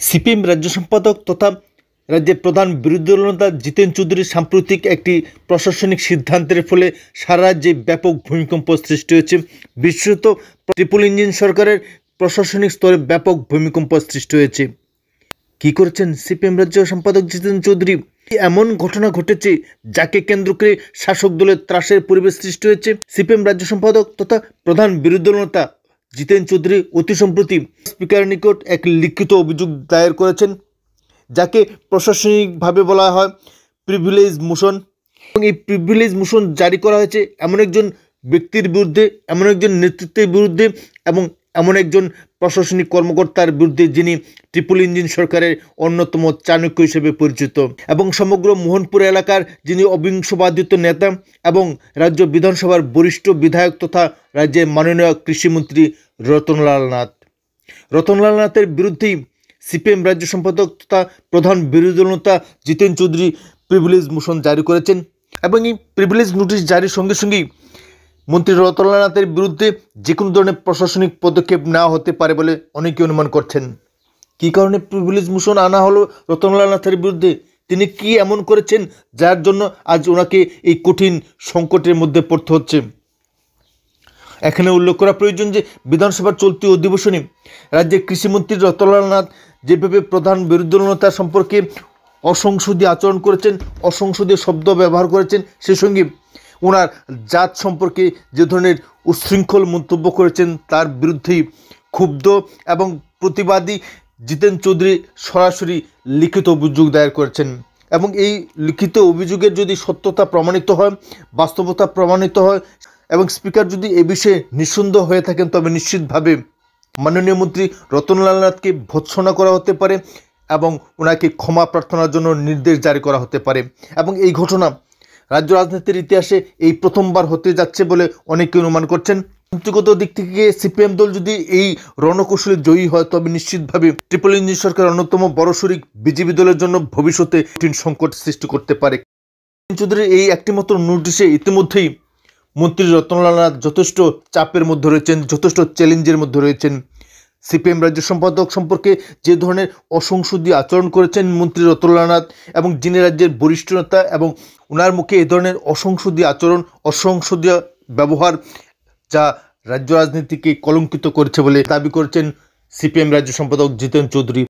CPM রাজ্য সম্পাদক তথা রাজ্যের প্রধান বিরোধী দলনেতা জিতেন চৌধুরীর সাম্প্রতিক একটি প্রশাসনিক সিদ্ধান্তের ফলে সারা রাজ্যে ব্যাপক ভূমিকম্প সৃষ্টি হয়েছে। বিশেষত ট্রিপল ইঞ্জিন সরকারের প্রশাসনিক স্তরে ব্যাপক ভূমিকম্প সৃষ্টি হয়েছে। কী করেছেন সিপিএম রাজ্য সম্পাদক জিতেন চৌধুরী? এমন ঘটনা ঘটেছে যাকে কেন্দ্র করে শাসক দলের ত্রাসের পরিবেশ সৃষ্টি হয়েছে। সিপিএম রাজ্য সম্পাদক তথা প্রধান বিরোধী দলনেতা জিতেন চৌধুরী অতি সম্প্রতি স্পিকারের নিকট এক লিখিত অভিযোগ দায়ের করেছেন, যাকে প্রশাসনিকভাবে বলা হয় প্রিভিলেজ মোশন। এবং এই প্রিভিলেজ মোশন জারি করা হয়েছে এমন একজন ব্যক্তির বিরুদ্ধে, এমন একজন নেতৃত্বের বিরুদ্ধে এবং এমন একজন প্রশাসনিক কর্মকর্তার বিরুদ্ধে যিনি ট্রিপল ইঞ্জিন সরকারের অন্যতম চাণক্য হিসেবে পরিচিত এবং সমগ্র মোহনপুর এলাকার যিনি অবিংশবাদিত নেতা এবং রাজ্য বিধানসভার বরিষ্ঠ বিধায়ক তথা রাজ্যের মাননীয় কৃষিমন্ত্রী রতনলাল নাথ। রতনলাল নাথের বিরুদ্ধেই সিপিএম রাজ্য সম্পাদক তথা প্রধান বিরোধী দলনেতা জিতেন চৌধুরী প্রিভিলেজ মোশন জারি করেছেন এবং এই প্রিভিলেজ নোটিশ জারির সঙ্গে সঙ্গেই মন্ত্রী রতনলাল নাথের বিরুদ্ধে যে কোনো ধরনের প্রশাসনিক পদক্ষেপ নেওয়া হতে পারে বলে অনেকে অনুমান করছেন। কী কারণে প্রিভিলেজ মোশন আনা হলো রতনলাল নাথের বিরুদ্ধে? তিনি কি এমন করেছেন যার জন্য আজ ওনাকে এই কঠিন সংকটের মধ্যে পড়তে হচ্ছে? এখানে উল্লেখ করা প্রয়োজন যে বিধানসভার চলতি অধিবেশনে রাজ্যের কৃষিমন্ত্রী রতনলাল নাথ যেভাবে প্রধান বিরোধী দলনেতা সম্পর্কে অসংসদীয় আচরণ করেছেন, অসংসদীয় শব্দ ব্যবহার করেছেন, সেই সঙ্গে ওনার জাত সম্পর্কে যে ধরনের উচ্ছৃঙ্খল মন্তব্য করেছেন তার বিরুদ্ধেই ক্ষুব্ধ এবং প্রতিবাদী জিতেন চৌধুরী সরাসরি লিখিত অভিযোগ দায়ের করেছেন এবং এই লিখিত অভিযোগের যদি সত্যতা প্রমাণিত হয়, বাস্তবতা প্রমাণিত হয় এবং স্পিকার যদি এ বিষয়ে নিঃসন্দেহ হয়ে থাকেন, তবে নিশ্চিতভাবে মাননীয় মন্ত্রী রতনলাল নাথকে ভৎসনা করা হতে পারে এবং ওনাকে ক্ষমা প্রার্থনার জন্য নির্দেশ জারি করা হতে পারে। এবং এই ঘটনা রাজ্য রাজনীতির ইতিহাসে এই প্রথমবার হতে যাচ্ছে বলে অনেকে অনুমান করছেন। নীতিগত দিক থেকে সিপিএম দল যদি এই রণকৌশলে জয়ী হয়, তবে নিশ্চিতভাবে ট্রিপল ইঞ্জিন সরকার অন্যতম বড় শরিক বিজেপি দলের জন্য ভবিষ্যতে কঠিন সংকট সৃষ্টি করতে পারে। চৌধুরীর এই একটি মাত্র নোটিশে ইতিমধ্যেই মন্ত্রী রতনলাল নাথ যথেষ্ট চাপের মধ্যে রয়েছেন, যথেষ্ট চ্যালেঞ্জের মধ্যে রয়েছেন। সিপিএম রাজ্য সম্পাদক সম্পর্কে যে ধরনের অসংসদীয় আচরণ করেছেন মন্ত্রী রতনলাল নাথ এবং যিনি রাজ্যের বরিষ্ঠ নেতা এবং ওনার মুখে এ ধরনের অসংসদীয় আচরণ, অসংসদীয় ব্যবহার যা রাজ্য রাজনীতিকে কলঙ্কিত করেছে বলে দাবি করেছেন সিপিএম রাজ্য সম্পাদক জিতেন চৌধুরী।